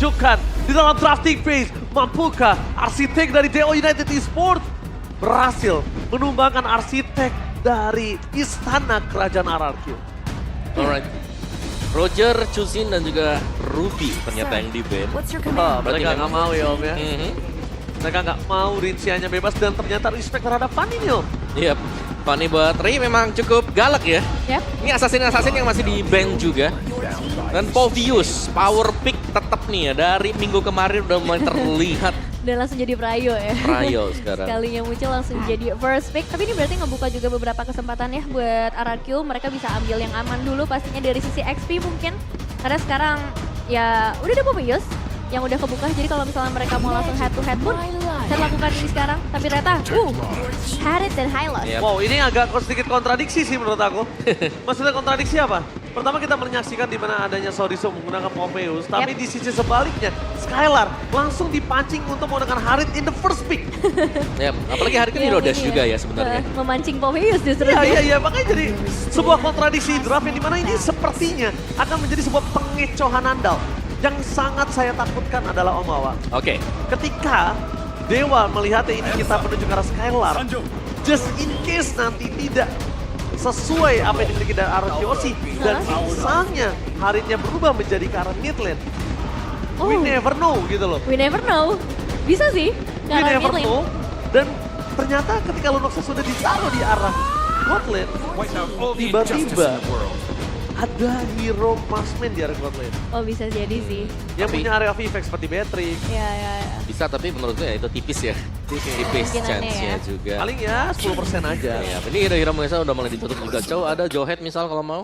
ditunjukkan di dalam drafting phase. Mampukah arsitek dari DO United Esports berhasil menumbangkan arsitek dari istana kerajaan RRQ? Alright. Roger, Chuzin dan juga Ruby ternyata yang di-ban. Mereka nggak mau ya Om ya. Mhm. Mereka nggak mau rinciannya bebas dan ternyata respect terhadap Fanny nih Om. Yap. Fanny buat Ray memang cukup galak ya. Yap. Ini assassin-assassin yang masih di-ban juga. Dan Povius, power pick tetap nih ya. Dari minggu kemarin udah mulai terlihat Dan langsung jadi Prayo ya. Prayo sekarang. Sekalinya muncul langsung jadi first pick. Tapi ini berarti ngebuka juga beberapa kesempatan ya buat RRQ. Mereka bisa ambil yang aman dulu pastinya dari sisi XP mungkin. Karena sekarang ya udah ada Povius yang udah kebuka. Jadi kalau misalnya mereka mau langsung head to head pun bisa lakukan ini sekarang. Tapi ternyata Hadit dan Hylos. Yep. Wow, ini agak sedikit kontradiksi sih menurut aku. Maksudnya kontradiksi apa? Pertama kita menyaksikan di mana adanya Soriso menggunakan Pompeius, tapi di sisi sebaliknya Skylar langsung dipancing untuk menggunakan Harit in the first pick. Yap. Apalagi hari ini Yang Rodash ini juga ya sebenarnya. Memancing Povius justru. Iya, makanya jadi sebuah kontradiksi draft yang dimana ini sepertinya akan menjadi sebuah pengecohan andal. Yang sangat saya takutkan adalah Om Awa. Oke. Ketika Dewa melihatnya ini kita menuju ke arah Skylar, just in case nanti tidak sesuai apa yang dimiliki dari arah Yoshi dan misalnya Haritnya berubah menjadi ke arah mid lane. We never know gitu loh. We never know. Bisa sih. We never know. Dan ternyata ketika Lunoxnya sudah ditaruh di arah god lane, tiba-tiba ada hero marksman di area god lane. Oh bisa jadi sih. Yang Tapi- punya area of effect seperti Beatrix. Ya. Bisa tapi menurut gue ya itu tipis ya. Tipis Kemungkinannya chance-nya ya. juga. Paling ya 10% aja. Ya, ini hero-hero Mesa udah mulai ditutup juga. Cow ada Johet misal kalau mau.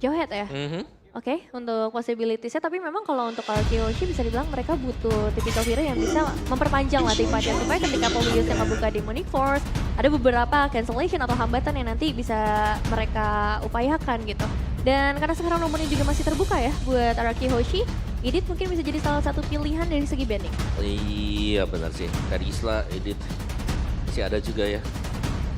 Johet ya. Mhm. Oke, untuk possibilities-nya, tapi memang kalau untuk Kyoshi bisa dibilang mereka butuh tipikal hero yang bisa memperpanjang lah timnya supaya ketika Povius yang membuka Demonic Force, ada beberapa cancellation atau hambatan yang nanti bisa mereka upayakan gitu. Dan karena sekarang nomornya juga masih terbuka ya buat RRQ Hoshi, Edith mungkin bisa jadi salah satu pilihan dari segi banding. Iya benar sih. Karisla, Edith masih ada juga ya.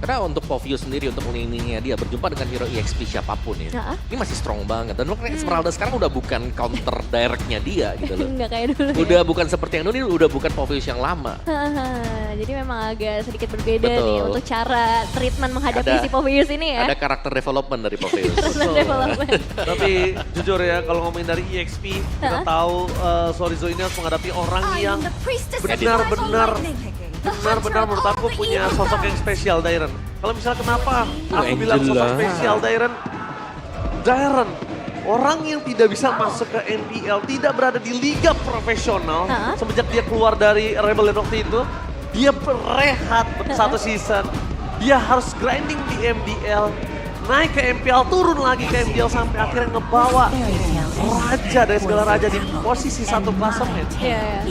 Karena untuk Povius sendiri, untuk lininya dia berjumpa dengan hero EXP siapapun ya. Nah, Ini masih strong banget. Dan Esmeralda sekarang udah bukan counter directnya dia gitu loh. nggak kayak dulu Udah ya. bukan seperti yang dulu, ini udah bukan Povius yang lama. Jadi memang agak sedikit berbeda nih Betul. untuk cara treatment menghadapi Ada- si Povius ini ya. Ada karakter development dari Povius. Karena development. Tapi jujur ya kalau ngomongin dari EXP, kita tahu Sorizo ini harus menghadapi orang yang benar-benar menurut aku punya sosok yang spesial, Dairen. Kalau misalnya kenapa aku bilang sosok spesial Dairen, orang yang tidak bisa masuk ke NPL, tidak berada di liga profesional semenjak dia keluar dari Rebel waktu itu, dia berehat satu season, dia harus grinding di MDL, naik ke MPL, turun lagi ke MPL sampai akhirnya ngebawa raja dari segala raja di posisi satu klasemen. Iya.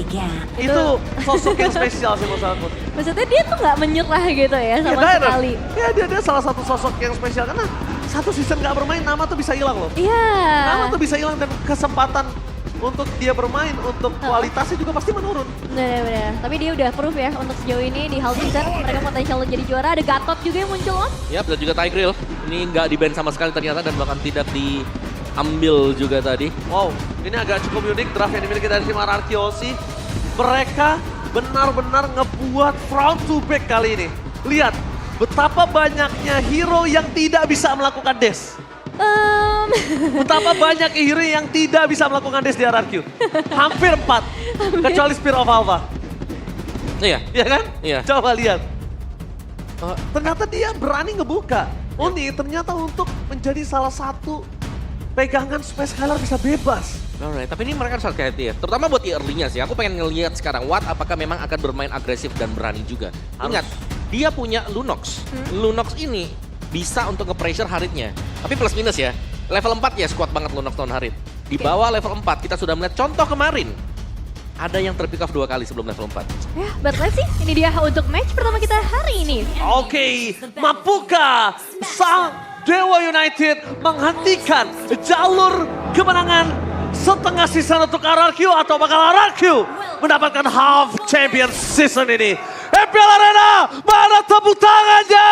Itu sosok yang spesial sih menurut aku. Maksudnya dia tuh nggak menyerah gitu ya sama Dairen. sekali. Ya dia salah satu sosok yang spesial karena satu season nggak bermain nama tuh bisa hilang loh. Iya. Nama tuh bisa hilang dan kesempatan untuk dia bermain, untuk kualitasnya juga pasti menurun. Benar-benar. Tapi dia udah proof ya untuk sejauh ini di Hall Season mereka potensial untuk jadi juara. Ada Gatot juga yang muncul Om. Yap, dan juga Tigreal. Ini nggak di-ban sama sekali ternyata dan bahkan tidak diambil juga tadi. Wow, ini agak cukup unik draft yang dimiliki dari tim RRQ sih. Mereka benar-benar ngebuat front to back kali ini. Lihat, betapa banyaknya hero yang tidak bisa melakukan dash. Betapa banyak hero yang tidak bisa melakukan dash di RRQ. Hampir 4, kecuali Spear of Alpha. Iya. Iya kan? Iya. Coba lihat. Ternyata dia berani ngebuka. Oni ternyata untuk menjadi salah satu pegangan supaya Skylar bisa bebas. Alright, tapi ini mereka harus hati-hati ya. Terutama buat di early-nya sih. Aku pengen ngelihat sekarang Watt apakah memang akan bermain agresif dan berani juga. Ingat, dia punya Lunox. Lunox ini bisa untuk nge-pressure Haritnya. Tapi plus minus ya. Level 4 ya squad banget Lunox tahun Harit. Di bawah level 4 kita sudah melihat contoh kemarin. Ada yang terpick off 2 kali sebelum level 4. Ya, but let's see. Ini dia untuk match pertama kita hari ini. Oke, mampukah sang Dewa United menghentikan jalur kemenangan setengah season untuk RRQ atau bakal RRQ mendapatkan half champion season ini? MPL Arena, mana tepuk tangannya?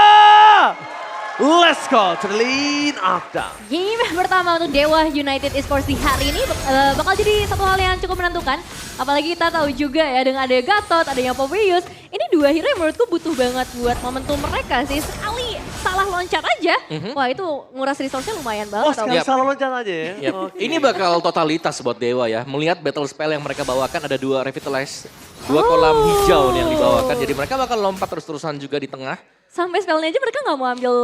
Let's go to the lead after. Game pertama untuk Dewa United Esports di hari ini bakal jadi satu hal yang cukup menentukan. Apalagi kita tahu juga ya dengan ada Gatot, adanya Pobius. Ini dua hero yang menurutku butuh banget buat momentum mereka sih. Sekali salah loncat aja, wah itu nguras resource-nya lumayan Oh, banget. sekali salah loncat aja ya? Yap. Oke. Ini bakal totalitas buat Dewa ya. Melihat battle spell yang mereka bawakan ada 2 revitalize, 2 kolam hijau nih yang dibawakan. Jadi mereka bakal lompat terus-terusan juga di tengah. Sampai spellnya aja mereka nggak mau ambil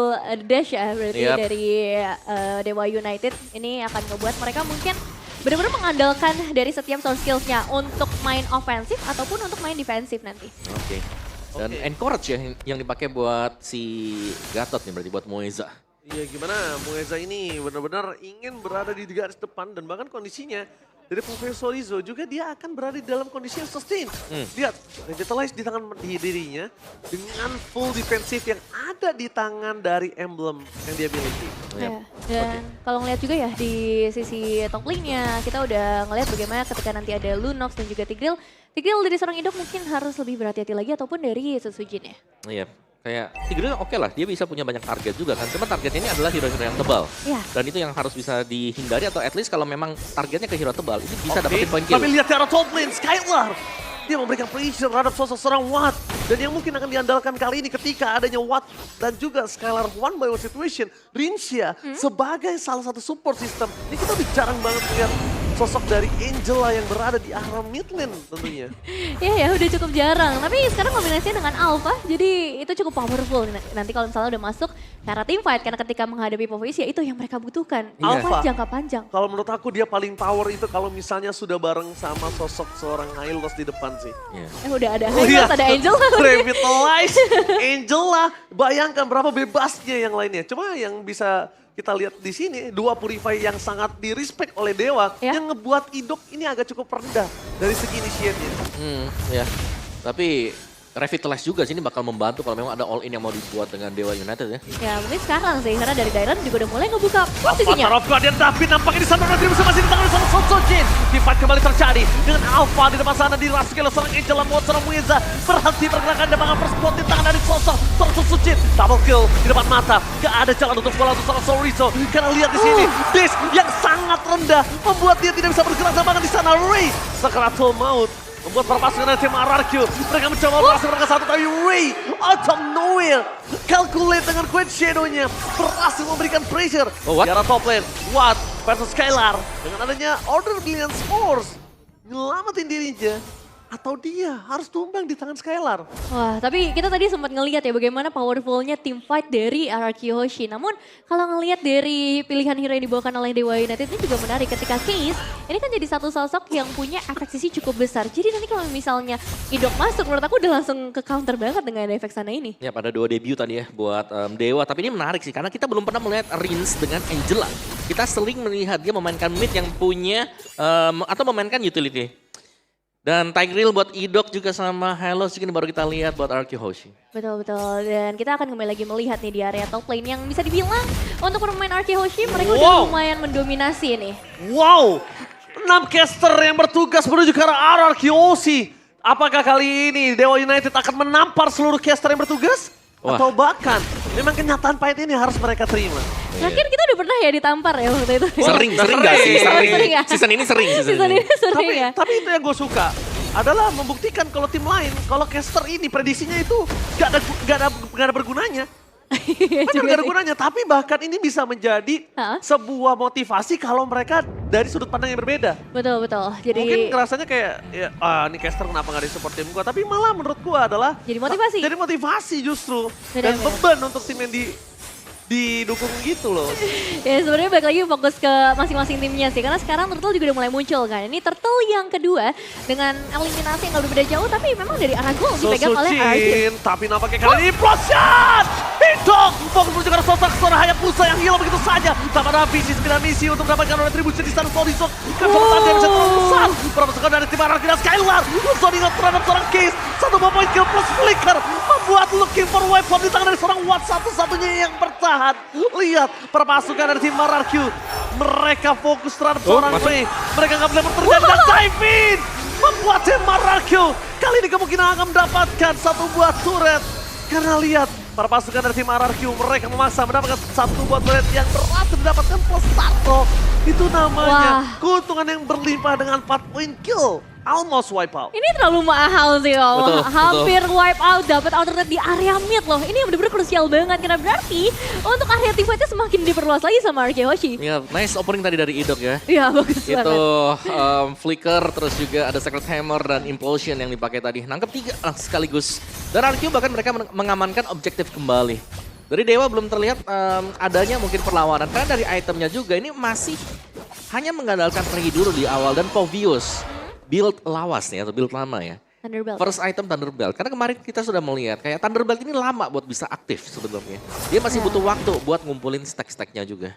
dash ya berarti Yap. dari Dewa United. Ini akan ngebuat mereka mungkin benar-benar mengandalkan dari setiap source skills-nya untuk main ofensif ataupun untuk main defensif nanti. Oke. Dan Oke. encourage ya yang dipakai buat si Gatot nih berarti buat Moeza. Iya gimana Moeza ini benar-benar ingin berada di garis depan dan bahkan kondisinya dari Profesor Rizzo juga dia akan berada di dalam kondisi yang sustain. Lihat, revitalize di tangan dirinya dengan full defensif yang ada di tangan dari emblem yang dia miliki. Yap. Ya, dan kalau ngeliat juga ya di sisi top lane-nya, kita udah ngeliat bagaimana ketika nanti ada Lunox dan juga Tigreal. Tigreal dari seorang Indok mungkin harus lebih berhati-hati lagi ataupun dari Susujin ya. Iya. Kayak Tigreal oke lah, dia bisa punya banyak target juga kan. Cuma targetnya ini adalah hero-hero yang tebal. Iya. Dan itu yang harus bisa dihindari atau at least kalau memang targetnya ke hero tebal, itu bisa Oke, dapetin point kill. tapi lihat cara top lane, Skylar. Dia memberikan pressure terhadap sosok seorang Watt. Dan yang mungkin akan diandalkan kali ini ketika adanya Watt dan juga Skylar one by one situation. Rinsha sebagai salah satu support system. Ini kita udah jarang banget lihat sosok dari Angela yang berada di arah mid lane tentunya. Iya ya, udah cukup jarang. Tapi sekarang kombinasinya dengan Alpha, jadi itu cukup powerful. Nanti kalau misalnya udah masuk ke arah team fight, karena ketika menghadapi Povius ya itu yang mereka butuhkan. Iya. Alpha jangka panjang. Kalau menurut aku dia paling power itu kalau misalnya sudah bareng sama sosok seorang Hylos di depan sih. Iya. Udah ada Oh iya. Hylos, ada Angel. Revitalize Angela. Bayangkan berapa bebasnya yang lainnya. Cuma yang bisa kita lihat di sini, 2 Purify yang sangat di-respect oleh Dewa. Ya. Yang ngebuat Idok ini agak cukup rendah dari segi initiate-nya. Ya. Tapi Revitalize juga sini bakal membantu kalau memang ada all in yang mau dibuat dengan Dewa United ya. Ya mungkin sekarang sih, karena dari Dairon juga udah mulai ngebuka posisinya. Avatar of Guardian David nampaknya di sana nanti bisa masih di tangan sama Sojin. Fight kembali terjadi dengan Alpha di depan sana dirasuki oleh seorang Angela Muat seorang Mueza. Berhenti pergerakan dan bahkan first blood di tangan dari sosok Sojin. Double kill di depan mata. Gak ada jalan untuk bola untuk seorang Sorizo. Karena lihat di sini, Dish yang sangat rendah membuat dia tidak bisa bergerak dan bahkan di sana Ray sekeratul maut. Membuat perpasukan dari tim RRQ. Mereka mencoba berhasil mereka satu, tapi Ray out of nowhere. Calculate dengan Queen Shadow-nya. Berhasil memberikan pressure. Oh, what? Di arah top lane. Watt versus Skylar. Dengan adanya Order Brilliant Force. Nyelamatin dirinya. Atau dia harus tumbang di tangan Skylar. Wah, tapi kita tadi sempat ngelihat ya bagaimana powerfulnya team fight dari RRQ Hoshi. Namun kalau ngelihat dari pilihan hero yang dibawakan oleh Dewa United ini juga menarik ketika Case ini kan jadi satu sosok yang punya efek sisi cukup besar. Jadi nanti kalau misalnya Idok masuk menurut aku udah langsung ke counter banget dengan efek sana ini. Ya pada 2 debut tadi ya buat Dewa. Tapi ini menarik sih karena kita belum pernah melihat Rins dengan Angela. Kita sering melihat dia memainkan mid yang punya atau memainkan utility. Dan Tigreal buat Idok juga sama Hylos juga baru kita lihat buat RQ Hoshi. Betul-betul, dan kita akan kembali lagi melihat nih di area top lane yang bisa dibilang untuk pemain RQ Hoshi mereka udah Wow. lumayan mendominasi nih. Wow, 6 caster yang bertugas menuju ke arah RRQ OC. Apakah kali ini Dewa United akan menampar seluruh caster yang bertugas? Wah. Atau bahkan memang kenyataan pahit ini harus mereka terima? Terakhir kita udah pernah ya ditampar ya waktu itu. Sering gak sih? Sering ya? Season ini sering. Season ini sering ya. Tapi itu yang gue suka adalah membuktikan kalau tim lain, kalau caster ini prediksinya itu gak ada bergunanya. Kan Juga gak ada sih. gunanya, tapi bahkan ini bisa menjadi Hah? sebuah motivasi kalau mereka dari sudut pandang yang berbeda. Betul. Jadi Mungkin rasanya kayak, ya, ini caster kenapa gak di support tim gua, tapi malah menurut gua adalah Jadi motivasi. Jadi motivasi justru. Benar, Dan benar. beban untuk tim yang didukung gitu loh. ya sebenarnya balik lagi fokus ke masing-masing timnya sih. Karena sekarang Turtle juga udah mulai muncul kan. Ini Turtle yang kedua dengan eliminasi yang gak berbeda jauh. Tapi memang dari arah gol dipegang oleh RRQ. Sucin, tapi nampaknya kali ini implosion! Hitung! Fokus menuju ke arah sosok seorang Hayabusa yang hilang begitu saja. Tanpa ada visi, 9 misi untuk mendapatkan retribusi di sana Sorizo. Kan satu saat dia bisa terus besar. Permasukkan dari tim RRQ dan Skylar. Sony ingat terhadap seorang Case. 1 point kill plus flicker. Membuat looking for weapon di tangan dari seorang Watt. Satu-satunya yang bertahan. Lihat perpasukan dari tim RRQ. Mereka fokus terhadap seorang masuk. Ray. Mereka nggak boleh berterjadi dan dive in. Membuat tim RRQ kali ini kemungkinan akan mendapatkan satu buah turret. Karena lihat Para pasukan dari tim RRQ mereka memaksa mendapatkan satu buat blade yang berhasil didapatkan plus Starro. Itu namanya keuntungan yang berlimpah dengan 4 point kill. Almost wipe out. Ini terlalu mahal sih Om. Betul, Hampir wipe out, dapat alternate di area mid loh. Ini yang benar-benar krusial banget karena berarti untuk area teamfight-nya semakin diperluas lagi sama Arkeoshi. Ya, nice opening tadi dari Idok ya. Iya bagus Itu banget. Flicker, terus juga ada Sacred Hammer dan Implosion yang dipakai tadi. Nangkep 3 sekaligus. Dan RQ bahkan mereka mengamankan objektif kembali. Dari Dewa belum terlihat adanya mungkin perlawanan. Karena dari itemnya juga ini masih hanya mengandalkan Regi dulu di awal dan Povius. Build lawas nih atau build lama ya. Thunderbelt. First item Thunderbelt. Karena kemarin kita sudah melihat kayak Thunderbelt ini lama buat bisa aktif sebenarnya. Dia masih butuh waktu buat ngumpulin stack-stacknya juga.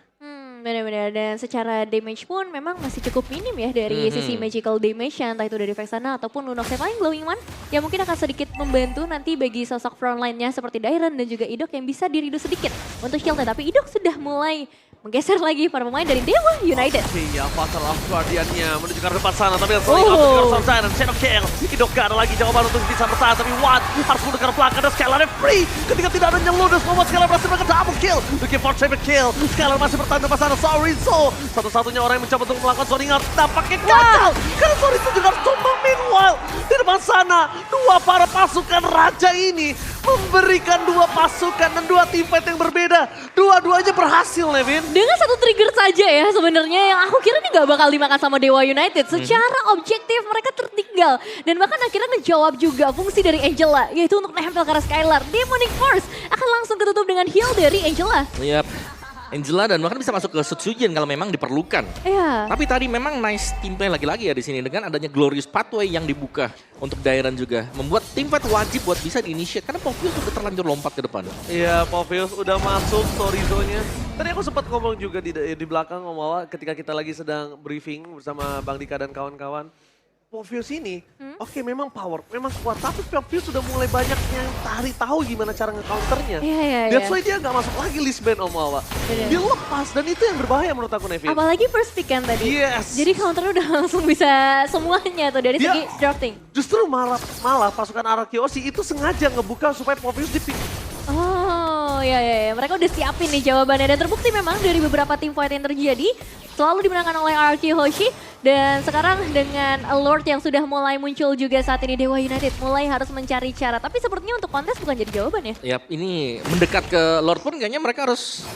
Benar-benar, dan secara damage pun memang masih cukup minim ya dari sisi magical damage, entah itu dari Vexana ataupun Lunox yang paling glowing one yang mungkin akan sedikit membantu nanti bagi sosok frontline-nya seperti Dairon dan juga Idok yang bisa di-reduce sedikit untuk shieldnya. Tapi Idok sudah mulai menggeser lagi para pemain dari Dewa United. Iya, Fatal of Guardian-nya menuju ke arah depan sana, tapi seling out ke arah Sunshine dan Shadow Kill. Idok gak ada lagi jawaban untuk bisa bertahan, tapi Watt harus menuju ke arah belakang dan Skylar free. Ketika tidak ada yang ludes, membuat Skylar berhasil melakukan double kill. Looking for triple kill. Skylar masih bertahan depan sana, Sorizo. Satu-satunya orang yang mencoba untuk melakukan zoning out, tampaknya gagal. Karena Sorizo juga harus tumbang. Meanwhile, di depan sana, dua para pasukan raja ini memberikan dua pasukan dan dua teamfight yang berbeda. Dua-duanya berhasil, Levin. Dengan satu trigger saja ya sebenarnya yang aku kira ini gak bakal dimakan sama Dewa United. Secara objektif mereka tertinggal. Dan bahkan akhirnya ngejawab juga fungsi dari Angela, yaitu untuk nempel ke arah Skylar. Demonic Force akan langsung ketutup dengan heal dari Angela. Yap. Angela dan bahkan bisa masuk ke Sutsujin kalau memang diperlukan. Iya. Tapi tadi memang nice teamplay lagi-lagi ya di sini dengan adanya Glorious Pathway yang dibuka untuk Dairon juga. Membuat teamfight wajib buat bisa di-initiate karena Povius sudah terlanjur lompat ke depan. Iya, Povius udah masuk Sorizo-nya. Tadi aku sempat ngomong juga di belakang Om Wawa ketika kita lagi sedang briefing bersama Bang Dika dan kawan-kawan. Povius ini, oke memang power, memang kuat, tapi Povius sudah mulai banyak yang tahu gimana cara nge-counternya. Iya. That's why dia nggak masuk lagi list ban Om Wawa. Dia lepas dan itu yang berbahaya menurut aku, Nevin. Apalagi first pick kan tadi. Yes. Jadi counternya udah langsung bisa semuanya tuh dari Dia- segi drafting. Justru malah pasukan Arakioshi itu sengaja ngebuka supaya Povius di-pick. Oh ya. Mereka udah siapin nih jawabannya. Dan terbukti memang dari beberapa team fight yang terjadi selalu dimenangkan oleh RRQ Hoshi. Dan sekarang dengan Lord yang sudah mulai muncul juga saat ini, Dewa United mulai harus mencari cara. Tapi sepertinya untuk kontes bukan jadi jawaban ya. Yap, ini mendekat ke Lord pun kayaknya mereka harus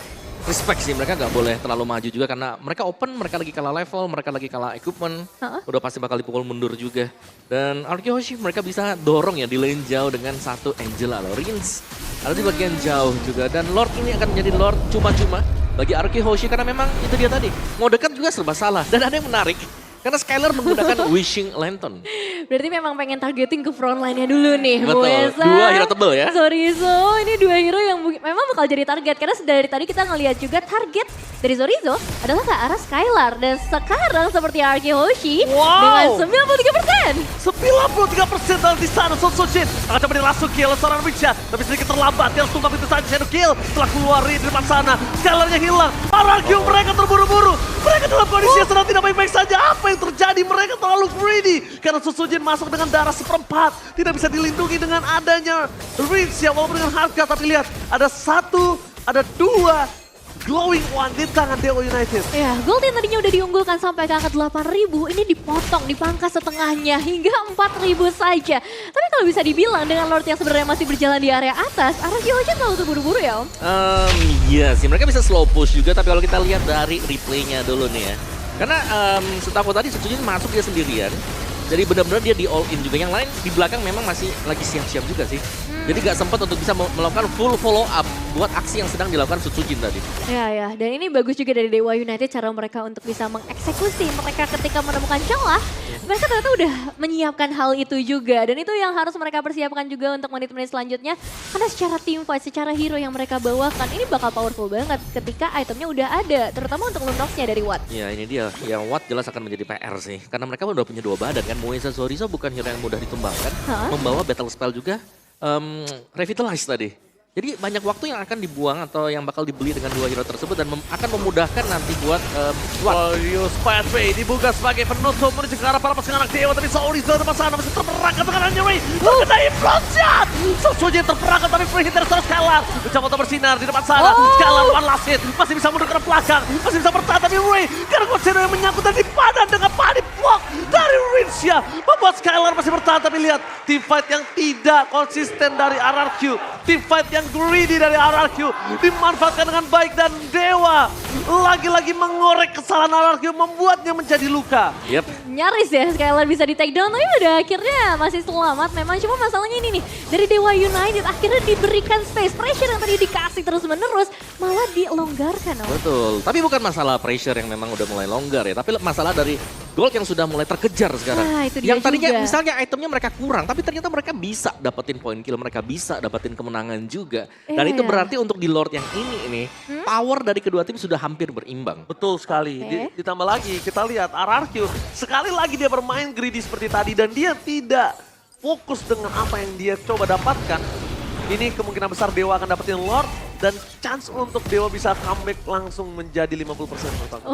respect sih. Mereka nggak boleh terlalu maju juga karena mereka open, mereka lagi kalah level, mereka lagi kalah equipment. Udah pasti bakal dipukul mundur juga. Dan Arkeoshi mereka bisa dorong ya di lane jauh dengan satu Angela loh. Rins ada di bagian jauh juga. Dan Lord ini akan menjadi Lord cuma-cuma bagi Arkeoshi karena memang itu dia tadi. Mau dekat juga serba salah. Dan ada yang menarik. Karena Skylar menggunakan Wishing Lantern. Berarti memang pengen targeting ke frontline-nya dulu nih. Betul, Muesa, dua hero tebel ya. Zorizo, ini dua hero yang memang bakal jadi target. Karena dari tadi kita ngelihat juga target dari Zorizo adalah ke arah Skylar. Dan sekarang seperti Arkeoshi dengan 93%. 93% dalam di sana, Sojin akan coba dirasuki oleh seorang Witcher, tapi sedikit terlambat, dia harus tumbang itu saja, Shadow Kill setelah keluar di depan sana, Skylarnya hilang, Arakio mereka terburu-buru, mereka dalam kondisi yang sedang tidak baik-baik saja, apa yang terjadi, mereka terlalu greedy, karena Sojin masuk dengan darah seperempat, tidak bisa dilindungi dengan adanya Rinse yang walaupun dengan harga, tapi lihat, ada dua glowing one di tangan Dewa United. Ya, gold yang tadinya udah diunggulkan sampai ke angka 8.000, ini dipotong, dipangkas setengahnya hingga 4.000 saja. Tapi kalau bisa dibilang dengan Lord yang sebenarnya masih berjalan di area atas, Arrakio aja terlalu terburu-buru ya Om. Iya sih, mereka bisa slow push juga, tapi kalau kita lihat dari replaynya dulu nih ya. Karena setahu tadi Sutsujin masuk dia sendirian. Jadi benar-benar dia di all in juga. Yang lain di belakang memang masih lagi siap-siap juga sih. Jadi gak sempat untuk bisa melakukan full follow up buat aksi yang sedang dilakukan Sutsujin tadi. Ya, dan ini bagus juga dari Dewa United cara mereka untuk bisa mengeksekusi mereka ketika menemukan celah. Mereka ternyata udah menyiapkan hal itu juga. Dan itu yang harus mereka persiapkan juga untuk menit-menit selanjutnya. Karena secara team fight, secara hero yang mereka bawakan, ini bakal powerful banget ketika itemnya udah ada. Terutama untuk Lunox-nya dari Watt. Ya ini dia, yang Watt jelas akan menjadi PR sih. Karena mereka udah punya dua badan kan. Muesa Zorizo bukan hero yang mudah ditumbangkan. Membawa battle spell juga. Revitalize tadi. Jadi banyak waktu yang akan dibuang atau yang bakal dibeli dengan dua hero tersebut dan akan memudahkan nanti buat Warriors Pathway dibuka sebagai penutup menuju ke arah para pasukan anak dewa, tapi Sorizo di sana masih terperangkap dengan Ray. Terkena infront shot. Sesuai terperangkap tapi free hit dari seorang Skylar. Mencoba untuk bersinar di depan sana. Skylar one last hit. Masih bisa mundur ke belakang. Masih bisa bertahan tapi Ray. Karena Godzero yang menyangkut dan dipadan dengan body block dari Rinsya. Membuat Skylar masih bertahan tapi lihat teamfight yang tidak konsisten dari RRQ. Teamfight yang greedy dari RRQ dimanfaatkan dengan baik dan Dewa lagi-lagi mengorek kesalahan RRQ membuatnya menjadi luka. Yep. Nyaris ya Skylar bisa di take down, tapi udah akhirnya masih selamat. Memang cuma masalahnya ini nih, dari Dewa United akhirnya diberikan space. Pressure yang tadi dikasih terus-menerus malah dilonggarkan. Betul, tapi bukan masalah pressure yang memang udah mulai longgar ya, tapi masalah dari gold yang sudah mulai terkejar sekarang. Itu dia yang tadinya juga. misalnya itemnya mereka kurang, tapi ternyata mereka bisa dapetin poin kill, mereka bisa dapetin kemenangan juga. Dan itu berarti untuk di Lord yang ini power dari kedua tim sudah hampir berimbang. Betul sekali. Ditambah lagi kita lihat RRQ sekali lagi dia bermain greedy seperti tadi dan dia tidak fokus dengan apa yang dia coba dapatkan. Ini kemungkinan besar Dewa akan dapetin Lord dan chance untuk Dewa bisa comeback langsung menjadi 50% menurut aku.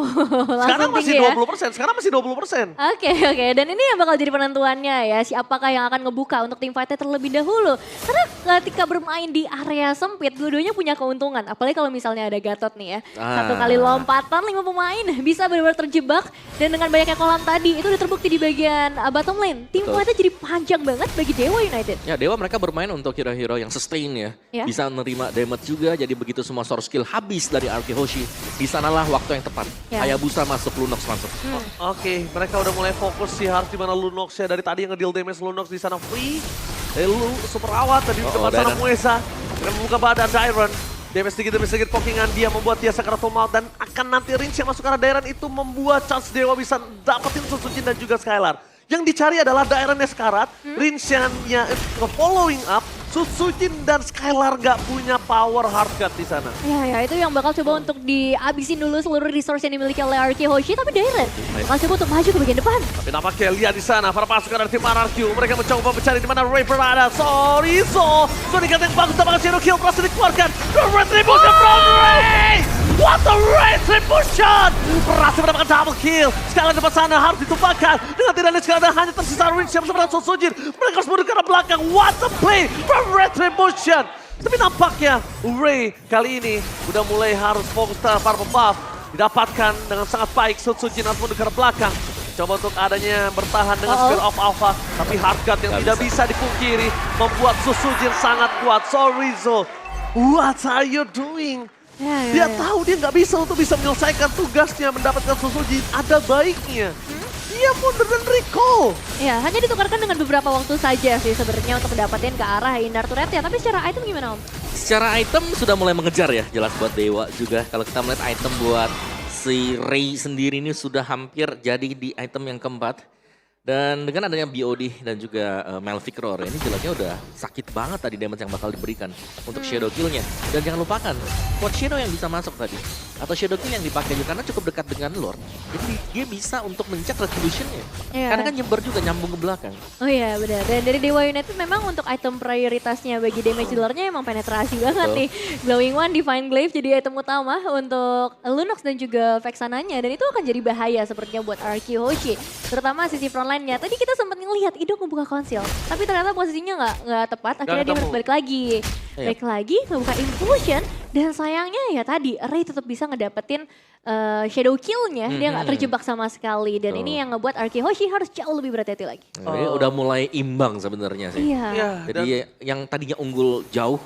Sekarang masih 20%, sekarang masih 20%. Oke. Dan ini yang bakal jadi penentuannya ya, siapakah yang akan ngebuka untuk tim fight-nya terlebih dahulu. Karena ketika bermain di area sempit, dua-duanya punya keuntungan. Apalagi kalau misalnya ada Gatot nih ya. Satu kali lompatan, 5 pemain bisa benar-benar terjebak. Dan dengan banyaknya kolam tadi, itu udah terbukti di bagian bottom lane. Tim fight-nya jadi panjang banget bagi Dewa United. Ya Dewa mereka bermain untuk hero-hero yang sustain ya. Bisa menerima damage juga, jadi begitu semua source skill habis dari Arki Hoshi, di sanalah waktu yang tepat. Hayabusa masuk, Lunox masuk. Oke, mereka udah mulai fokus sih harus di mana Lunox ya dari tadi yang nge-deal damage Lunox di sana free. Lalu super awat tadi di depan sana Muesa dengan membuka badan Dairon. Damage sedikit pokingan dia membuat dia Sakarato Maut dan akan nanti Rince yang masuk ke arah Dairon itu membuat chance Dewa bisa dapetin Susujin dan juga Skylar. Yang dicari adalah Dairon yang sekarat, Rince-nya following up, Susujin dan Skylar gak punya power hardcut di sana. Ya itu yang bakal coba untuk dihabisin dulu seluruh resource yang dimiliki oleh RRQ Hoshi, tapi Dairon bakal coba untuk maju ke bagian depan. Tapi nampaknya lihat di sana para pasukan dari tim RRQ, mereka mencoba mencari di mana Ray berada. Sorizo, Sonic yang bagus tampaknya Zero Kill berhasil dikeluarkan. Retribution from Ray! What a retribution! Berhasil mendapatkan double kill. Sekali depan sana harus ditumpahkan. Dengan tidak ada sekali hanya tersisa Rince yang bersama Susujin. Mereka harus mundur ke arah belakang. What a play from Retribution! Tapi nampaknya Ray kali ini udah mulai harus fokus terhadap para pembuff. Didapatkan dengan sangat baik. Susujin harus mundur ke arah belakang. Coba untuk adanya bertahan dengan Spear of Alpha. Tapi hardcut yang tidak bisa dipungkiri membuat Susujin sangat kuat. Sorizo, what are you doing? Dia tahu dia nggak bisa untuk bisa menyelesaikan tugasnya mendapatkan Susujin. Ada baiknya dia mundur dan recall. Ya, hanya ditukarkan dengan beberapa waktu saja sih sebenarnya untuk mendapatkan ke arah Indar Turret ya. Tapi secara item gimana Om? Secara item sudah mulai mengejar ya, jelas buat Dewa juga. Kalau kita melihat item buat si Ray sendiri ini sudah hampir jadi di item yang keempat. Dan dengan adanya BOD dan juga Malphite Roar, ini jelasnya udah sakit banget tadi damage yang bakal diberikan untuk Shadow Kill-nya. Dan jangan lupakan, Quad Shadow yang bisa masuk tadi, atau Shadow Kill yang dipakai juga karena cukup dekat dengan Lord. Jadi dia bisa untuk mencet Retribution-nya. Karena kan nyebar juga, nyambung ke belakang. Oh iya benar, dan dari Dewa United memang untuk item prioritasnya bagi damage dealer-nya emang penetrasi banget nih. Glowing One, Divine Glaive jadi item utama untuk Lunox dan juga Vexananya. Dan itu akan jadi bahaya sepertinya buat RRQ Hoshi. Terutama sisi frontline-nya. Tadi kita sempat ngelihat Ido ngebuka konsil, tapi ternyata posisinya nggak tepat. Akhirnya dia balik lagi, ngebuka Infusion. Dan sayangnya ya tadi Ray tetap bisa ngedapetin shadow kill-nya. Dia nggak terjebak sama sekali. Dan ini yang ngebuat RRQ Hoshi harus jauh lebih berhati-hati lagi. Udah mulai imbang sebenarnya sih. Jadi yang tadinya unggul jauh,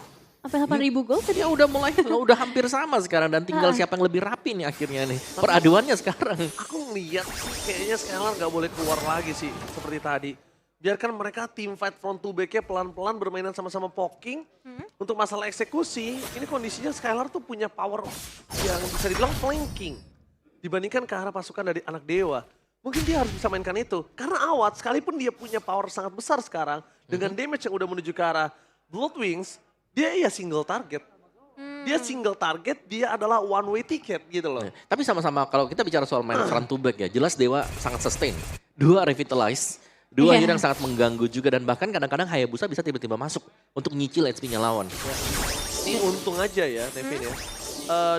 sampai 8.000 gol tadi. Ya udah mulai, udah hampir sama sekarang dan tinggal siapa yang lebih rapi nih akhirnya nih. Peraduannya sekarang. Aku ngeliat sih kayaknya Skylar nggak boleh keluar lagi sih seperti tadi. Biarkan mereka team fight front to back-nya pelan-pelan bermainan sama-sama poking. Untuk masalah eksekusi, ini kondisinya Skylar tuh punya power yang bisa dibilang flanking. Dibandingkan ke arah pasukan dari anak dewa. Mungkin dia harus bisa mainkan itu. Karena Awat sekalipun dia punya power sangat besar sekarang. Dengan damage yang udah menuju ke arah Bloodwings. Dia single target. Dia single target, dia adalah one way ticket gitu loh. Tapi sama-sama kalau kita bicara soal main front to back ya, jelas Dewa sangat sustain. 2 revitalize, 2 hero yang sangat mengganggu juga dan bahkan kadang-kadang Hayabusa bisa tiba-tiba masuk untuk nyicil HP-nya lawan. Ini untung aja ya, Nevin ya.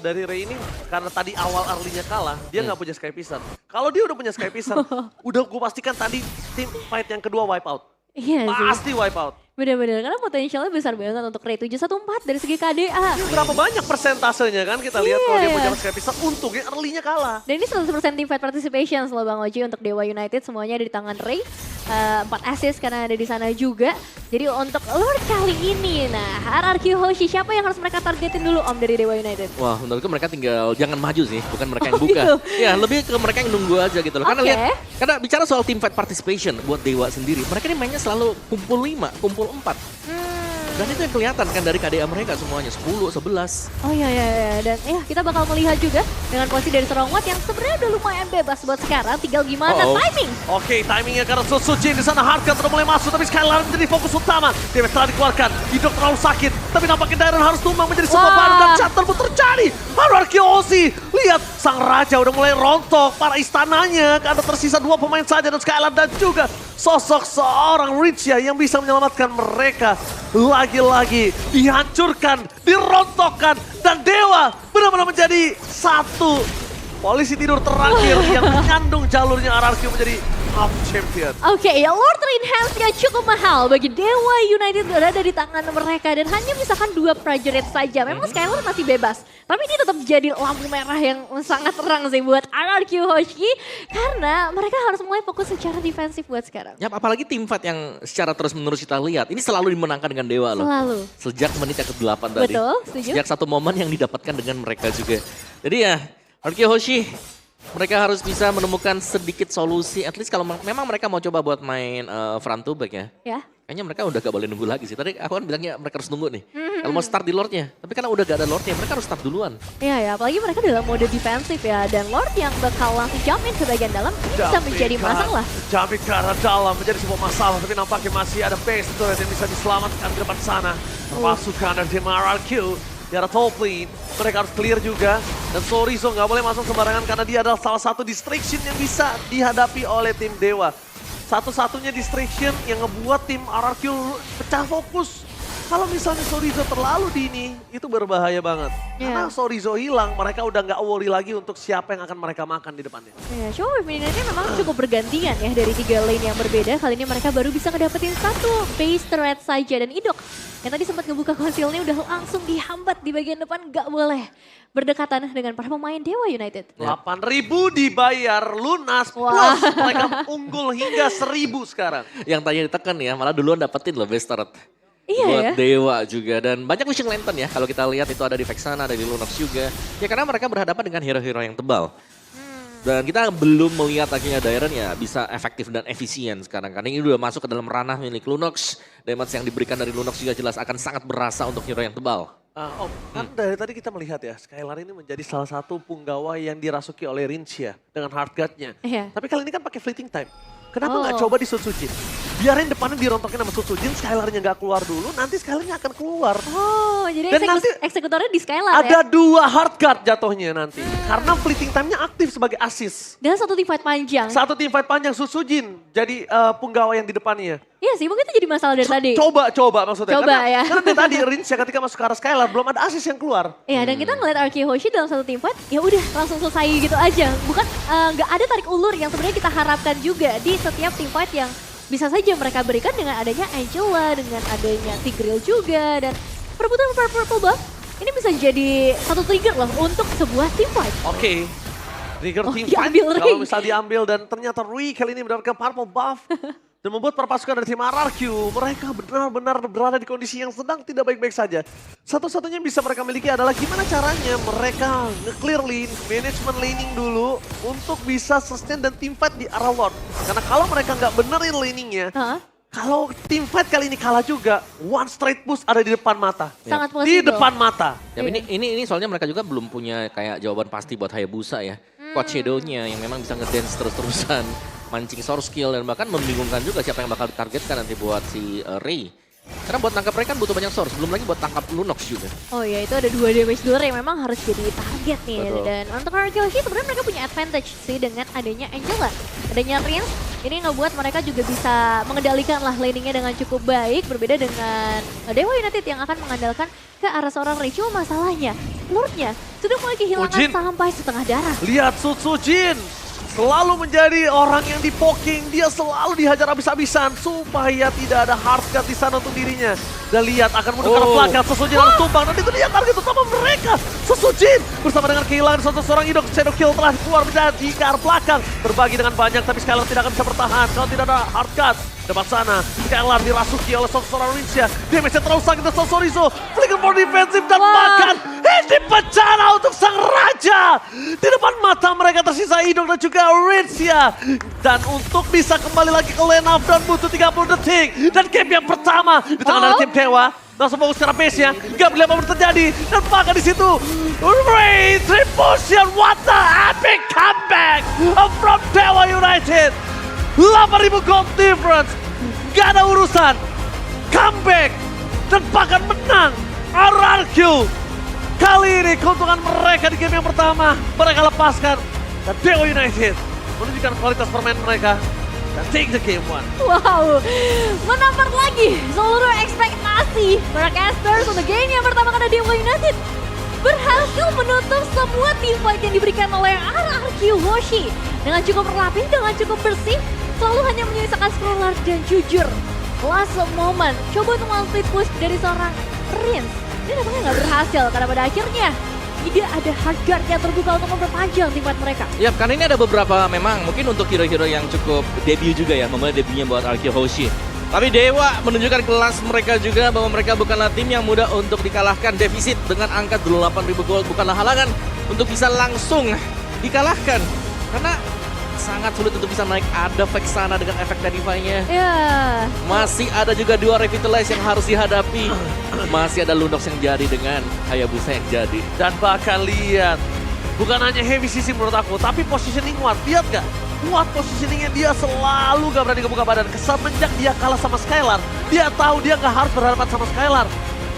Dari Ray ini karena tadi awal early-nya kalah, dia nggak punya Sky Piston. Kalau dia udah punya Sky Piston, udah gue pastikan tadi tim fight yang kedua wipe out. Iya sih. Pasti wipe out. Bener-bener, karena potensialnya besar banget untuk Ray 714 dari segi KDA. Berapa banyak persentasenya kan kita lihat kalau dia Iya. punya Sky Piston, untungnya early-nya kalah. Dan ini 100% team fight participation loh Bang Oji untuk Dewa United, semuanya ada di tangan Ray. 4 assist karena ada di sana juga. Jadi untuk Lord kali ini, nah Hierarchy Hoshi siapa yang harus mereka targetin dulu Om dari Dewa United? Wah, menurutku mereka tinggal jangan maju sih, bukan mereka yang Oh, buka. gitu. Ya, lebih ke mereka yang nunggu aja gitu loh. Karena Oke. lihat, karena bicara soal team fight participation buat Dewa sendiri, mereka ini mainnya selalu kumpul 5, kumpul 4. Dan itu yang kelihatan kan dari KDA mereka semuanya, 10, 11. Oh iya, dan ya kita bakal melihat juga dengan posisi dari seorang Watt yang sebenarnya udah lumayan bebas buat sekarang, tinggal gimana timing. Oke, timingnya karena Suzuki di sana Hardcat udah mulai masuk, tapi Skylar menjadi fokus utama. Damage telah dikeluarkan, Hidok terlalu sakit, tapi nampaknya Dairon harus tumbang menjadi sebuah Wah. baru dan Chatter pun terjadi. Hierarchy Hoshi, lihat sang raja udah mulai rontok, para istananya karena tersisa 2 pemain saja dan Skylar dan juga sosok seorang Richa yang bisa menyelamatkan mereka. Lagi-lagi dihancurkan, dirontokkan, dan Dewa benar-benar menjadi satu polisi tidur terakhir yang menyandung jalurnya Hierarchy menjadi half champion. Oke, ya Lord Enhance-nya cukup mahal bagi Dewa United berada di tangan mereka dan hanya misalkan 2 prajurit saja. Memang Skylar masih bebas, tapi ini tetap jadi lampu merah yang sangat terang sih buat Hierarchy Hoshi karena mereka harus mulai fokus secara defensif buat sekarang. Ya, apalagi tim fight yang secara terus-menerus kita lihat, ini selalu dimenangkan dengan Dewa loh. Selalu. Sejak menit yang ke-8 tadi. Betul, setuju. Sejak satu momen yang didapatkan dengan mereka juga. Jadi ya, Hierarchy Hoshi, mereka harus bisa menemukan sedikit solusi. At least kalau memang mereka mau coba buat main front to back ya. Ya. Kayaknya mereka udah gak boleh nunggu lagi sih. Tadi aku kan bilangnya mereka harus nunggu nih. Kalau mau start di Lordnya. Tapi karena udah gak ada Lordnya, mereka harus start duluan. Iya ya, apalagi mereka dalam mode defensif ya. Dan Lord yang bakal langsung jump in ke bagian dalam ini bisa menjadi masalah. Jumping ke arah dalam menjadi sebuah masalah, tapi nampaknya masih ada base turret yang bisa diselamatkan di depan sana. Pasukan dari tim Hierarchy di arah top lane, mereka harus clear juga. Dan Sorizo nggak boleh masuk sembarangan karena dia adalah salah satu distraction yang bisa dihadapi oleh tim Dewa. Satu-satunya distraction yang ngebuat tim Hierarchy pecah fokus. Kalau misalnya Sorizo terlalu dini, itu berbahaya banget. Karena Sorizo hilang, mereka udah nggak worry lagi untuk siapa yang akan mereka makan di depannya. Ya, show feminine-nya memang cukup bergantian ya dari 3 lane yang berbeda. Kali ini mereka baru bisa ngedapetin 1 base turret saja. Dan Idok yang tadi sempat ngebuka konsilnya udah langsung dihambat di bagian depan, nggak boleh berdekatan dengan para pemain Dewa United. 8.000 dibayar lunas, Wah. plus mereka unggul hingga 1.000 sekarang. Yang tanya ditekan ya, malah duluan dapetin loh best turret. Iya Buat ya. Dewa juga. Dan banyak Wishing Lantern ya. Kalau kita lihat itu ada di Vexana, ada di Lunox juga. Ya karena mereka berhadapan dengan hero-hero yang tebal. Dan kita belum melihat akhirnya Dairon ya bisa efektif dan efisien sekarang. Karena ini udah masuk ke dalam ranah milik Lunox. Damage yang diberikan dari Lunox juga jelas akan sangat berasa untuk hero yang tebal. Om, kan dari tadi kita melihat ya, Skylar ini menjadi salah satu punggawa yang dirasuki oleh Rincia dengan hardguard-nya. Iya. Tapi kali ini kan pakai fleeting time. Kenapa nggak Oh. coba di Sutsujin? Biarin depannya dirontokin sama Sutsujin, Skylarnya nggak keluar dulu, nanti Skylarnya akan keluar. Oh, jadi Dan nanti eksekutornya di Skylar ya. Ada 2 hardguard jatuhnya nanti. Karena fleeting time-nya aktif sebagai assist. Dan 1 team fight panjang. Satu tim fight panjang Sutsujin jadi punggawa yang di depannya. Iya sih, mungkin itu jadi masalah dari tadi. Coba maksudnya. Coba karena, ya. Karena dari tadi Rincia ketika masuk ke arah Skylar belum ada assist yang keluar. Iya, dan kita ngeliat Archie Hoshi dalam 1 team fight, ya udah langsung selesai gitu aja. Bukan nggak ada tarik ulur yang sebenarnya kita harapkan juga di setiap team fight yang bisa saja mereka berikan dengan adanya Angela, dengan adanya Tigreal juga, dan perebutan purple buff ini bisa jadi satu trigger loh untuk sebuah team fight. Oke. Trigger Oh, team fight diambil kalau Ray. misal diambil dan ternyata Rui kali ini mendapatkan purple buff. Dan membuat para pasukan dari tim Hierarchy mereka benar-benar berada di kondisi yang sedang tidak baik-baik saja. Satu-satunya yang bisa mereka miliki adalah gimana caranya mereka nge-clear lane, management laning dulu untuk bisa sustain dan team fight di arah Lord. Karena kalau mereka nggak benerin laningnya, Hah? kalau team fight kali ini kalah juga, one straight push ada di depan mata. Sangat Di possible. depan mata. Ya, ini soalnya mereka juga belum punya kayak jawaban pasti buat Hayabusa ya. Quad Shadow-nya yang memang bisa ngedance terus-terusan, mancing source skill dan bahkan membingungkan juga siapa yang bakal ditargetkan nanti buat si Ray. Karena buat tangkap mereka kan butuh banyak source, belum lagi buat tangkap Lunox juga. Oh ya, itu ada 2 damage dealer yang memang harus jadi target nih. Betul. Dan untuk Arkeoshi sebenarnya mereka punya advantage sih dengan adanya Angela. Adanya Rince, ini ngebuat mereka juga bisa mengendalikan lah laningnya dengan cukup baik. Berbeda dengan Dewa United yang akan mengandalkan ke arah seorang Ray. Cuma masalahnya, Lordnya sudah mulai kehilangan Jin. sampai setengah darah. Lihat Jin selalu menjadi orang yang dipoking, dia selalu dihajar habis-habisan supaya tidak ada hard cut di sana untuk dirinya. Dan lihat akan menuju ke arah belakang, Jin harus tumbang dan itu dia target utama mereka. Jin bersama dengan kehilangan seorang idol, Shadow Kill telah keluar menjadi ke arah belakang. Berbagi dengan banyak tapi Skylar tidak akan bisa bertahan kalau tidak ada hard cut. Depan sana, Skylar dirasuki oleh seorang Rincia. Damage-nya terlalu sakit dan Sorizo. Flicker for defensif dan bahkan ini bencana untuk sang raja. Di depan mata mereka tersisa Idol dan juga Rincia. Dan untuk bisa kembali lagi ke lane up dan butuh 30 detik. Dan game yang pertama di tangan dari tim Dewa. Langsung fokus ke arah base-nya. Gak boleh apa terjadi. Dan bahkan di situ Ray Tribution, what the epic comeback from Dewa United. 8.000 gold difference, gak ada urusan, comeback, dan bahkan menang RRQ. Kali ini keuntungan mereka di game yang pertama, mereka lepaskan. Dan Dewa United menunjukkan kualitas permainan mereka dan take the game 1. Wow, menampar lagi seluruh ekspektasi para casters untuk game yang pertama karena Dewa United berhasil menutup semua team fight yang diberikan oleh RRQ Hoshi dengan cukup rapi, dengan cukup bersih, selalu hanya menyisakan scroller dan jujur. Last moment, coba untuk split push dari seorang Rince. Ini nampaknya nggak berhasil karena pada akhirnya tidak ada hard guard yang terbuka untuk memperpanjang tim fight mereka. Ya, karena ini ada beberapa memang mungkin untuk hero-hero yang cukup debut juga ya, memulai debutnya buat RRQ Hoshi. Tapi Dewa menunjukkan kelas mereka juga bahwa mereka bukanlah tim yang mudah untuk dikalahkan. Defisit dengan angka 8.000 gold bukanlah halangan untuk bisa langsung dikalahkan. Karena sangat sulit untuk bisa naik. Ada Vexana dengan efek Dadify-nya. Ya, Masih ada juga 2 Revitalize yang harus dihadapi. Masih ada Lunox yang jadi dengan Hayabusa yang jadi. Dan bahkan lihat, bukan hanya heavy CC menurut aku, tapi positioning Watt. Lihat gak? Watt positioningnya dia selalu gak berani kebuka badan. Semenjak dia kalah sama Skylar, dia tahu dia gak harus berhadapan sama Skylar.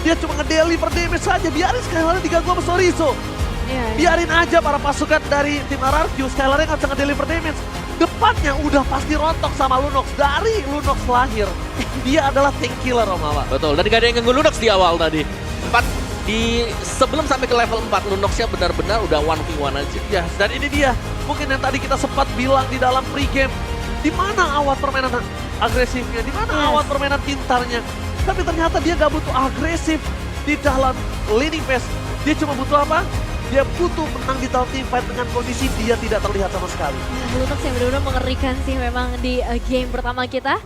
Dia cuma ngedeliver damage saja, biarin Skylar diganggu sama Sorizo. ya. Biarin aja para pasukan dari tim RRQ, Skylar-nya gak bisa ngedeliver damage. Depannya udah pasti rontok sama Lunox. Dari Lunox lahir, dia adalah tank killer Om Awa. Betul, dan gak ada yang ganggu Lunox di awal tadi. Sebelum sampai ke level 4, Lunox-nya benar-benar udah 1v1 aja. Ya, dan ini dia. Mungkin yang tadi kita sempat bilang di dalam pre-game. Di mana awat permainan agresifnya, di mana awat permainan pintarnya. Tapi ternyata dia gak butuh agresif di dalam leading phase. Dia cuma butuh apa? Dia butuh menang di dalam team fight dengan kondisi dia tidak terlihat sama sekali. Lunox yang benar-benar mengerikan sih memang di game pertama kita.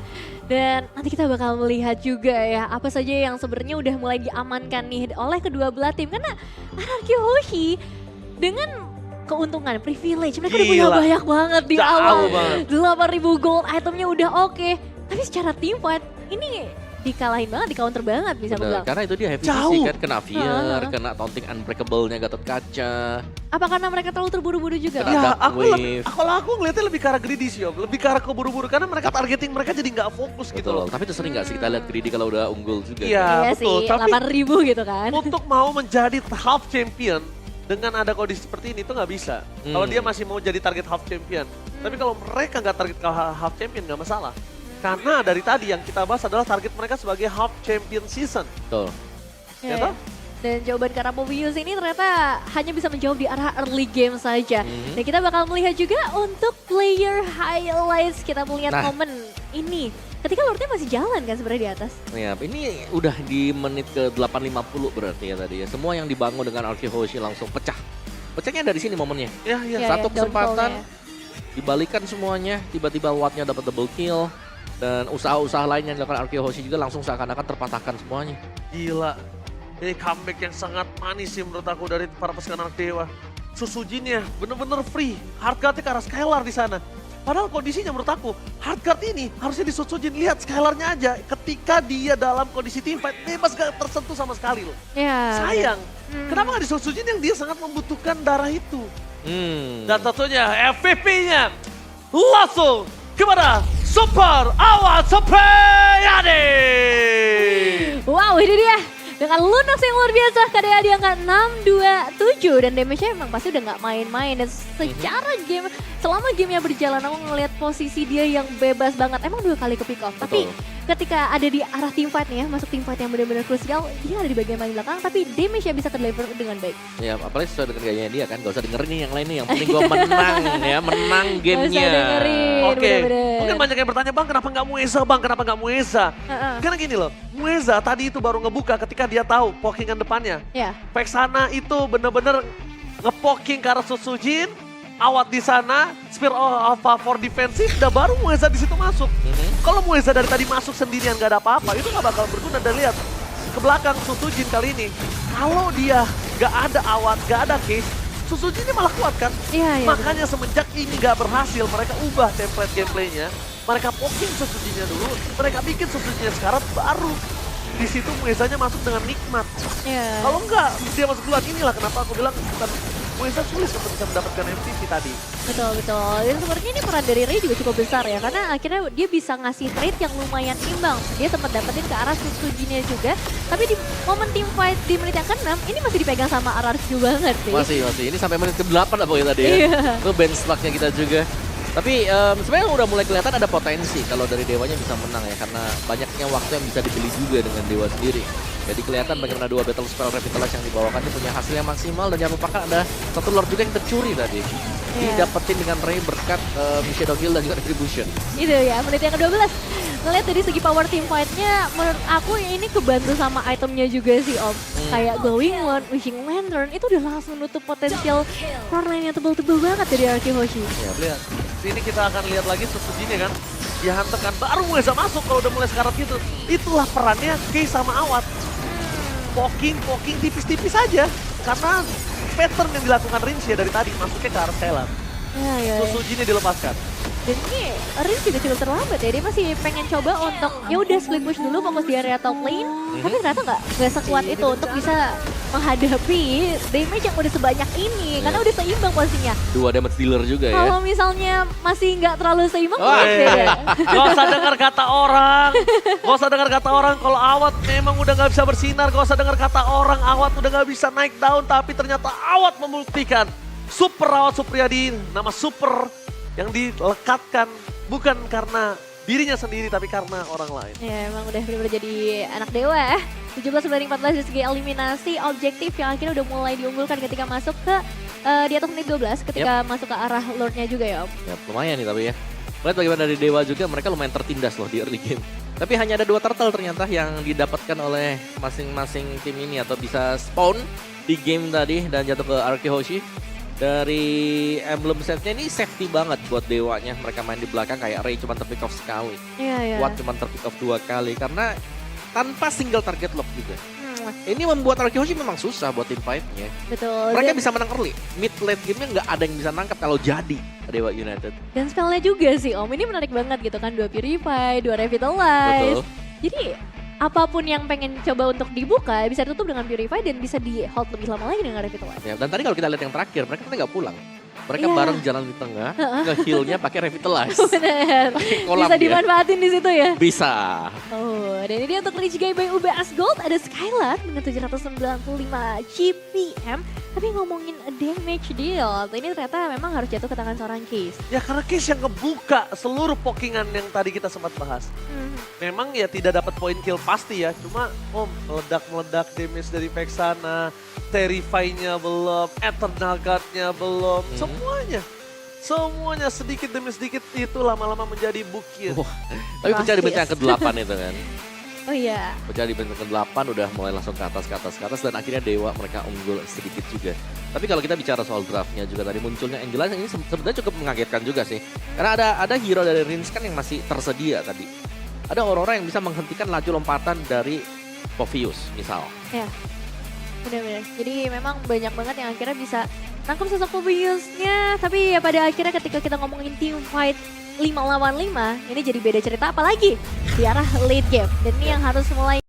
Dan nanti kita bakal melihat juga ya apa saja yang sebenarnya udah mulai diamankan nih oleh kedua belah tim. Karena RRQ Hoshi dengan keuntungan, privilege, mereka udah punya Gila. banyak banget di Jauh awal. banget. 8.000 gold itemnya udah oke. Tapi secara team fight ini dikalahin banget, di counter banget bisa Bener, bilang. karena itu dia heavy Jauh. CC kan, kena Fear, kena taunting unbreakable-nya Gatot Kaca. Apa karena mereka terlalu terburu-buru juga? Kena- Ya, dark aku wave. kalau aku ngeliatnya lebih ke arah greedy sih Om. Lebih ke arah keburu-buru karena mereka targeting mereka jadi nggak fokus gitu loh. Betul, tapi itu sering gak sih kita lihat greedy kalau udah unggul juga. Iya. Iya betul, sih, tapi- 8.000 gitu kan. Untuk mau menjadi half champion dengan ada kondisi seperti ini itu nggak bisa. Kalau dia masih mau jadi target half champion. Tapi kalau mereka nggak target ke half champion nggak masalah. Karena dari tadi yang kita bahas adalah target mereka sebagai half champion season. Betul. Ya Ya, toh? Dan jawaban karena Mobius ini ternyata hanya bisa menjawab di arah early game saja. Dan kita bakal melihat juga untuk player highlights. Kita melihat Nah. momen ini. Ketika Lordnya masih jalan kan sebenarnya di atas. Ya, ini udah di menit ke 8.50 berarti ya tadi ya. Semua yang dibangun dengan RRQ Hoshi langsung pecah. Pecahnya dari sini momennya. Ya, ya. Ya, Satu kesempatan, downfall-nya. dibalikan semuanya, tiba-tiba Wattnya dapat double kill. Dan usaha-usaha lain yang dilakukan RRQ Hoshi juga langsung seakan-akan terpatahkan semuanya. Gila. Ini comeback yang sangat manis sih menurut aku dari para pasukan anak dewa. Susujinnya bener-bener free. Hardguard-nya ke arah Skylar di sana. Padahal kondisinya menurut aku, Hardguard ini harusnya di Susujin. Lihat Skylar-nya aja ketika dia dalam kondisi team fight, bebas gak tersentuh sama sekali loh. Ya. Sayang. Kenapa gak di Susujin yang dia sangat membutuhkan darah itu? Dan tentunya MVP-nya langsung kepada Super Awan Supriyadi. Wow, ini dia. Dengan Lunox yang luar biasa, KDA di angka 627 dan damage-nya emang pasti udah nggak main-main. Dan secara game, selama gamenya berjalan aku ngeliat posisi dia yang bebas banget. Emang 2 kali ke pick off, tapi ketika ada di arah team fight nih ya, masuk team fight yang benar-benar krusial, dia ada di bagian paling belakang, tapi damage-nya bisa ke-deliver dengan baik. Ya apalagi sesuai dengan gayanya dia kan, gak usah dengerin nih yang lain nih, yang penting gue menang ya, menang gamenya. Gak usah dengerin, Oke, bener-bener. mungkin banyak yang bertanya, Bang kenapa nggak Mueza, Bang kenapa nggak Mueza? Karena gini loh, Mueza tadi itu baru ngebuka ketika dia tahu pokingan depannya. Ya, Vexana itu bener-bener ngepoking ke arah Susujin, Awat di sana, Spear of Alpha for defensif, udah baru Mueza di situ masuk. Kalau Mueza dari tadi masuk sendirian gak ada apa-apa, itu gak bakal berguna. Dan lihat ke belakang Susujin kali ini, kalau dia gak ada Awat, gak ada Case, Susujin ini malah kuat kan? iya, iya. Makanya semenjak ini gak berhasil, mereka ubah template gameplaynya. Mereka poking Susujinnya dulu, mereka bikin Susujinnya sekarang baru. Di situ Muezanya masuk dengan nikmat. Iya. Kalau enggak, dia masuk duluan. Inilah kenapa aku bilang bukan Mueza sulit untuk bisa mendapatkan MVP tadi. Betul, betul. Dan sebenarnya ini peran dari Ray juga cukup besar ya. Karena akhirnya dia bisa ngasih trade yang lumayan imbang. Dia sempat dapetin ke arah Susujinnya juga. Tapi di momen team fight di menit yang ke-6, ini masih dipegang sama RRQ banget sih. Masih. Ini sampai menit ke-8 apa ya tadi ya. Iya. Itu bench luck-nya kita juga. Tapi sebenarnya udah mulai kelihatan ada potensi kalau dari Dewanya bisa menang ya. Karena banyaknya waktu yang bisa dibeli juga dengan Dewa sendiri. Jadi kelihatan bagaimana 2 battle spell Revitalize yang dibawakan ini punya hasil yang maksimal. Dan jangan lupakan ada satu Lord juga yang tercuri tadi. Didapetin dengan Ray berkat Shadow Heal dan juga Retribution. Itu ya, menit yang ke-12. Ngeliat dari segi power team fight-nya, menurut aku ini kebantu sama itemnya juga sih Om. Kayak Glowing One, Wishing Lantern, itu udah langsung nutup potensial frontline yang tebel-tebel banget dari Arky Hoshi. Ya, lihat. Sini kita akan lihat lagi Susujinnya kan. Dia hantam kan, baru Mueza masuk kalau udah mulai sekarat gitu. Itulah perannya Kei sama Awat. Poking tipis-tipis aja. Karena pattern yang dilakukan Rinsia dari tadi masuknya ke arah Skylar. Ya. Susujinnya dilepaskan. Dan ini Riz juga cukup terlambat ya, dia masih pengen coba untuk ya udah split push dulu fokus di area top lane. Tapi ternyata nggak sekuat itu untuk bisa menghadapi damage yang udah sebanyak ini. Karena udah seimbang posisinya. 2 damage dealer juga ya. Kalau misalnya masih nggak terlalu seimbang, Wah, beda. Gak usah dengar kata orang. Gak usah dengar kata orang kalau Awat memang udah gak bisa bersinar. Gak usah dengar kata orang Awat udah gak bisa naik daun. Tapi ternyata Awat membuktikan. Super Awat Supriyadi, nama super yang dilekatkan bukan karena dirinya sendiri tapi karena orang lain. Ya emang udah bener-bener jadi anak dewa ya. 17 banding 14 dari segi eliminasi objektif yang akhirnya udah mulai diunggulkan ketika masuk ke di atas menit 12 ketika masuk ke arah Lordnya juga ya Om. Ya, lumayan nih tapi ya. Lihat bagaimana dari Dewa juga, mereka lumayan tertindas loh di early game. Tapi hanya ada 2 turtle ternyata yang didapatkan oleh masing-masing tim ini atau bisa spawn di game tadi dan jatuh ke Arky Hoshi. Dari emblem setnya ini safety banget buat Dewanya. Mereka main di belakang kayak Ray cuma terpick off sekali. Iya. Watt cuma terpick off 2 kali karena tanpa single target lock juga. Ini membuat Arky Hoshi memang susah buat tim fight-nya. Betul. Mereka bisa menang early. Mid late game-nya nggak ada yang bisa nangkap kalau jadi Dewa United. Dan spellnya juga sih Om, ini menarik banget gitu kan. 2 Purify, 2 Revitalize. Betul. Jadi apapun yang pengen coba untuk dibuka bisa ditutup dengan Purify dan bisa di hold lebih lama lagi dengan Revitalize. Ya, dan tadi kalau kita lihat yang terakhir, mereka kan nggak pulang. Mereka Iya. bareng jalan di tengah, nge-heal-nya pakai Revitalize. Bener. Kolam Bisa dia. dimanfaatin di situ ya. Bisa. Oh, dan ini dia untuk Rich Guy by UBS Gold ada Skylar dengan 795 GPM. Tapi ngomongin damage deal, ini ternyata memang harus jatuh ke tangan seorang Case. Ya karena Case yang ngebuka seluruh pokingan yang tadi kita sempat bahas. Memang ya tidak dapat poin kill pasti ya, cuma meledak-meledak damage dari Vexana, Terrify-nya belum, Eternal Guard-nya belum, semuanya sedikit demi sedikit itu lama-lama menjadi bukit. Wah, tapi pecah di bench yang ke-8 itu kan. Oh iya. Pecah di bench yang ke-8 udah mulai langsung ke atas dan akhirnya Dewa mereka unggul sedikit juga. Tapi kalau kita bicara soal draftnya juga tadi munculnya Angela ini sebenarnya cukup mengagetkan juga sih. Karena ada hero dari Rins kan yang masih tersedia tadi. Ada Aurora yang bisa menghentikan laju lompatan dari Povius misal. Ya, benar-benar. Jadi memang banyak banget yang akhirnya bisa nangkep sosok Povius-nya. Tapi ya pada akhirnya ketika kita ngomongin team fight 5 lawan 5, ini jadi beda cerita apalagi di arah late game. Dan ini yang harus mulai